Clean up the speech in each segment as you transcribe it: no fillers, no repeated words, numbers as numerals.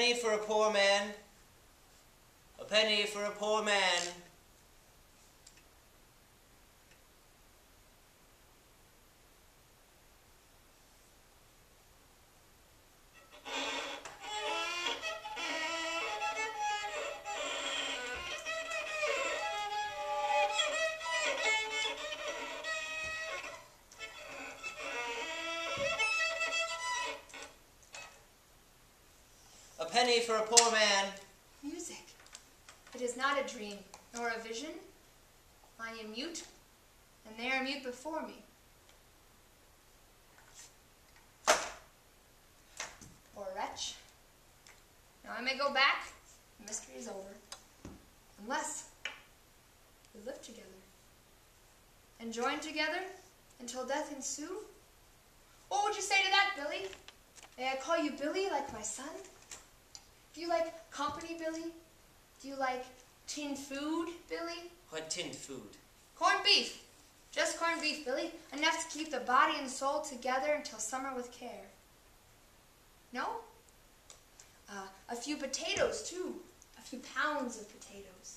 penny for a poor man. A penny for a poor man. A penny for a poor man. Music. It is not a dream, nor a vision. I am mute, and they are mute before me. Poor wretch. Now I may go back. The mystery is over. Unless we live together and join together until death ensue. What would you say to that, Billy? May I call you Billy like my son? Do you like company, Billy? Do you like tinned food, Billy? What tinned food? Corned beef. Just corned beef, Billy. Enough to keep the body and soul together until summer with care. No? A few potatoes, too. A few pounds of potatoes.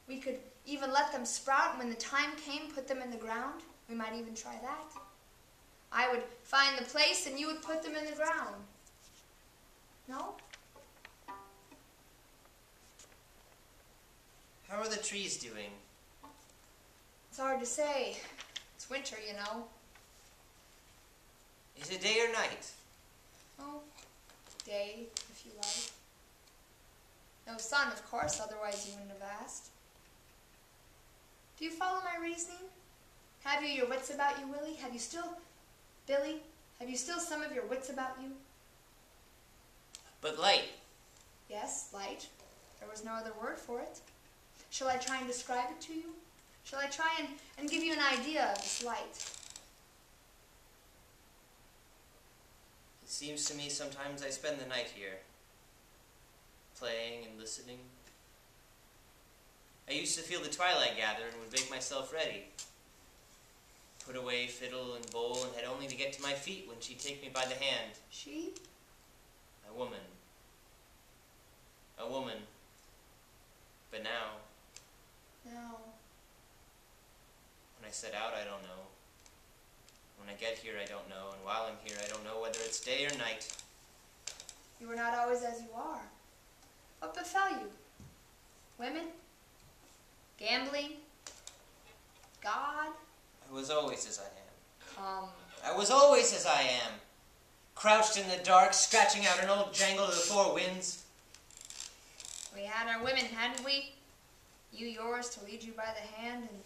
We could even let them sprout, and when the time came, put them in the ground. We might even try that. I would find the place, and you would put them in the ground. No? How are the trees doing? It's hard to say. It's winter, you know. Is it day or night? Oh, day, if you like. No sun, of course, otherwise you wouldn't have asked. Do you follow my reasoning? Have you your wits about you, Willie? Have you still, Billy, have you still some of your wits about you? But light. Yes, light. There was no other word for it. Shall I try and describe it to you? Shall I try and give you an idea of this light? It seems to me sometimes I spend the night here, playing and listening. I used to feel the twilight gather and would make myself ready. Put away fiddle and bowl and had only to get to my feet when she'd take me by the hand. She? A woman. A woman. But now... Now... When I set out, I don't know. When I get here, I don't know. And while I'm here, I don't know whether it's day or night. You were not always as you are. What befell you? Women? Gambling? God? I was always as I am. Come. I was always as I am. Crouched in the dark, scratching out an old jangle of the four winds. We had our women, hadn't we? You yours to lead you by the hand, and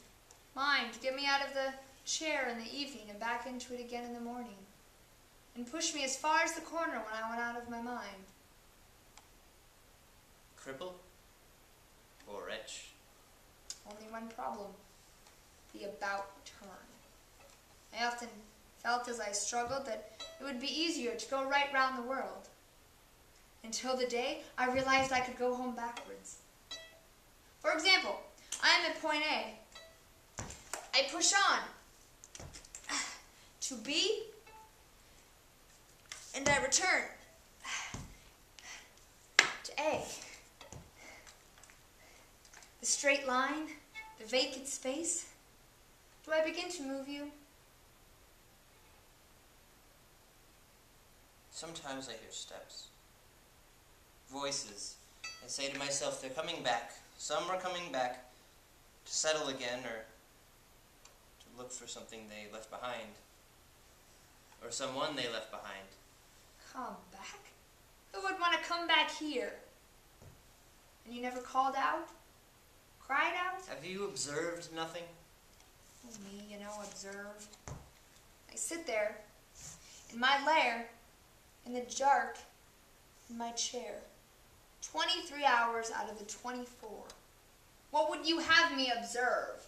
mine to get me out of the chair in the evening and back into it again in the morning, and push me as far as the corner when I went out of my mind. Cripple? Poor wretch. Only one problem. The about turn. I often felt as I struggled that it would be easier to go right round the world. Until the day I realized I could go home backwards. For example, I am at point A. I push on to B, and I return to A. The straight line, the vacant space. Do I begin to move you? Sometimes I hear steps. Voices. I say to myself, they're coming back. Some are coming back to settle again or to look for something they left behind. Or someone they left behind. Come back? Who would want to come back here? And you never called out? Cried out? Have you observed nothing? Oh, me, you know, observe. I sit there, in my lair, in the dark, in my chair. 23 hours out of the 24. What would you have me observe?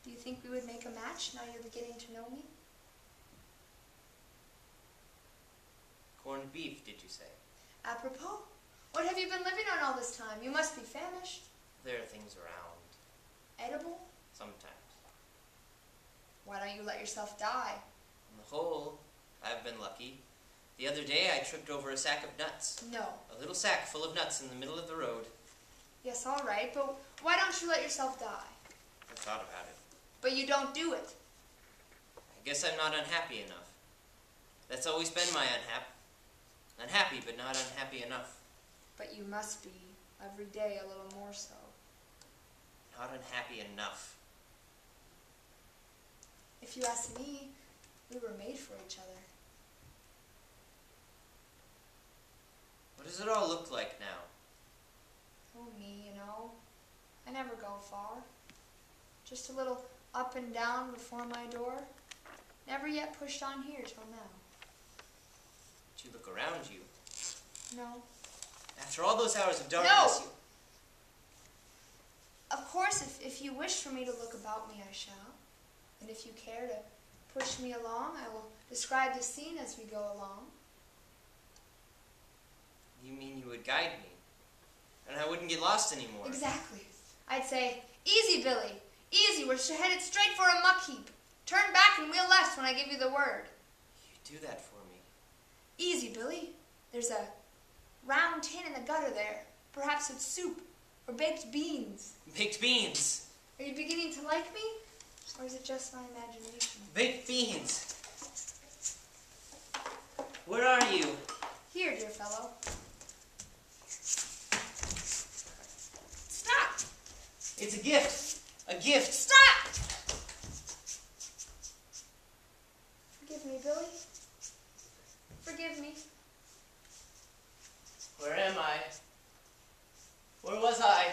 Do you think we would make a match now you're beginning to know me? Corned beef, did you say? Apropos, what have you been living on all this time? You must be famished. There are things around. Edible? Sometimes. Why don't you let yourself die? On the whole, I've been lucky. The other day I tripped over a sack of nuts. No. A little sack full of nuts in the middle of the road. Yes, all right, but why don't you let yourself die? I thought about it. But you don't do it. I guess I'm not unhappy enough. That's always been my unhappy, but not unhappy enough. But you must be, every day a little more so. Not unhappy enough. If you ask me, we were made for each other. What does it all look like now? Oh, me, I never go far. Just a little up and down before my door. Never yet pushed on here till now. But you look around you. No. After all those hours of darkness, No! Of course, if you wish for me to look about me, I shall. And if you care to push me along, I will describe the scene as we go along. You mean you would guide me? And I wouldn't get lost anymore? Exactly. I'd say, easy, Billy. Easy, we're headed straight for a muck heap. Turn back and wheel left when I give you the word. You do that for me. Easy, Billy. There's a round tin in the gutter there. Perhaps it's soup or baked beans. Baked beans! Are you beginning to like me? Or is it just my imagination? Baked beans! Where are you? Here, dear fellow. Stop! It's a gift! A gift! Stop! Forgive me, Billy. Forgive me. Where am I? Where was I?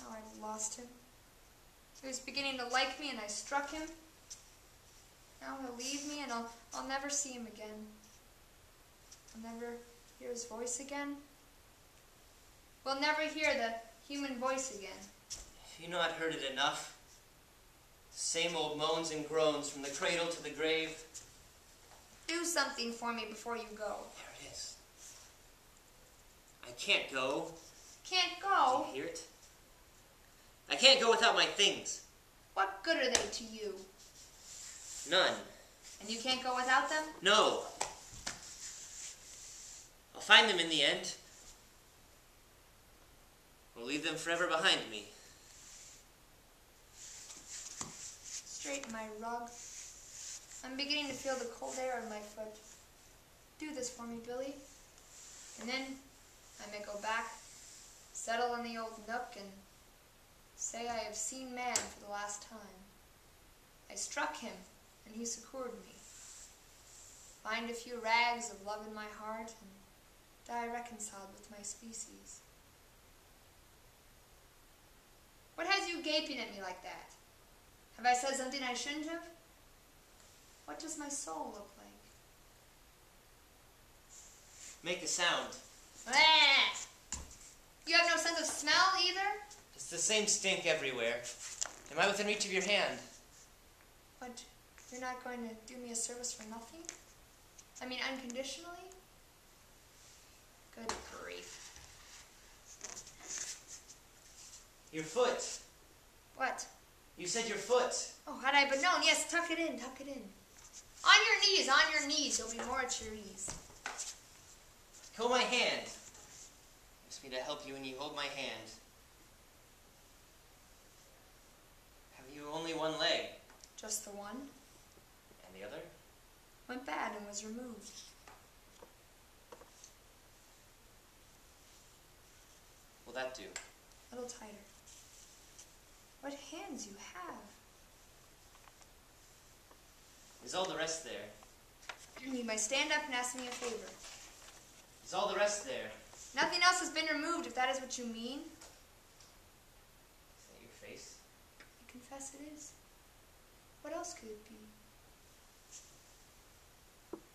Oh, I lost him. He was beginning to like me and I struck him. Now he'll leave me and I'll never see him again. I'll never hear his voice again. We'll never hear the human voice again. Have you not heard it enough? The same old moans and groans from the cradle to the grave. Do something for me before you go. There it is. I can't go. Can't go? Do you hear it? I can't go without my things. What good are they to you? None. And you can't go without them? No. I'll find them in the end. Or leave them forever behind me. Straighten my rug. I'm beginning to feel the cold air on my foot. Do this for me, Billy. And then I may go back, settle in the old nook, and say I have seen man for the last time. I struck him, and he succored me. Find a few rags of love in my heart, and die reconciled with my species. What has you gaping at me like that? Have I said something I shouldn't have? What does my soul look like? Make a sound. Bleh! You have no sense of smell either? It's the same stink everywhere. Am I within reach of your hand? What, you're not going to do me a service for nothing? I mean, unconditionally? Good grief. Your foot. What? You said your foot. Oh, had I but known. Yes, tuck it in, tuck it in. On your knees. You'll be more at your ease. Hold my hand. Ask me to help you when you hold my hand. Have you only one leg? Just the one. And the other? Went bad and was removed. Will that do? A little tighter. What hands you have. Is all the rest there? You may stand up and ask me a favor. Is all the rest there? Nothing else has been removed, if that is what you mean. Is that your face? I confess it is. What else could it be?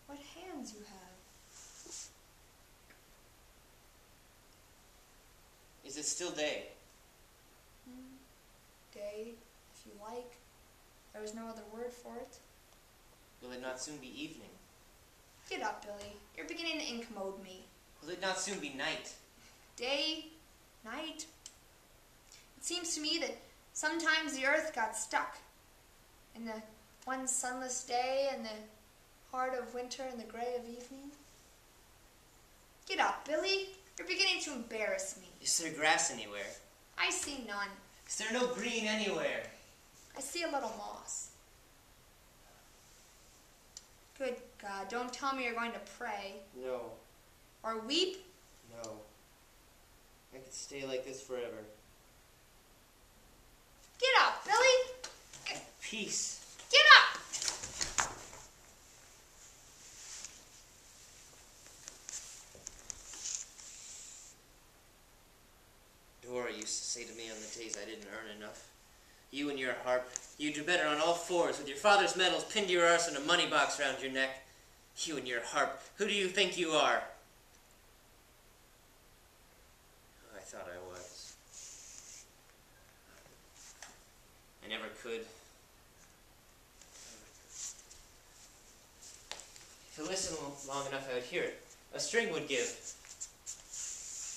What hands you have. Is it still day? Day, if you like. There is no other word for it. Will it not soon be evening? Get up, Billy. You're beginning to incommode me. Will it not soon be night? Day, night. It seems to me that sometimes the earth got stuck in the one sunless day and the heart of winter and the gray of evening. Get up, Billy. You're beginning to embarrass me. Is there grass anywhere? I see none. Is there no green anywhere? I see a little moss. Good God, don't tell me you're going to pray. No. Or weep. No. I could stay like this forever. Get up, Billy. Peace. Get up. Dora used to say to me on the days I didn't earn enough, "You and your harp, you do better on all fours with your father's medals pinned to your arse and a money box round your neck. You and your harp, who do you think you are?" I thought I was. I never could. If you listen long enough, I would hear it. A string would give.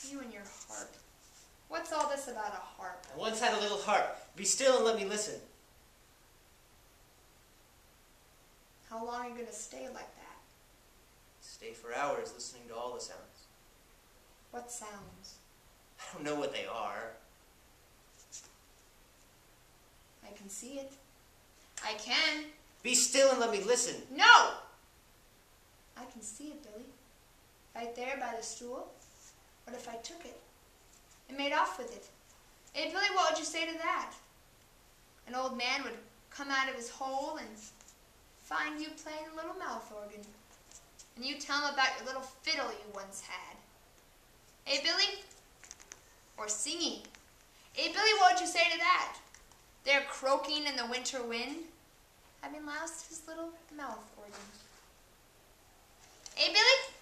You and your harp. What's all this about a harp? I once had a little harp. Be still and let me listen. How long are you going to stay like that? Stay for hours listening to all the sounds. What sounds? I don't know what they are. I can see it. I can. Be still and let me listen. No! I can see it, Billy. Right there by the stool. What if I took it and made off with it? Hey, Billy, what would you say to that? An old man would come out of his hole and find you playing a little mouth organ. And you tell him about your little fiddle you once had. Hey, Billy? Or singing. Hey, Billy, what would you say to that? There croaking in the winter wind, having lost his little mouth organ. Hey, Billy?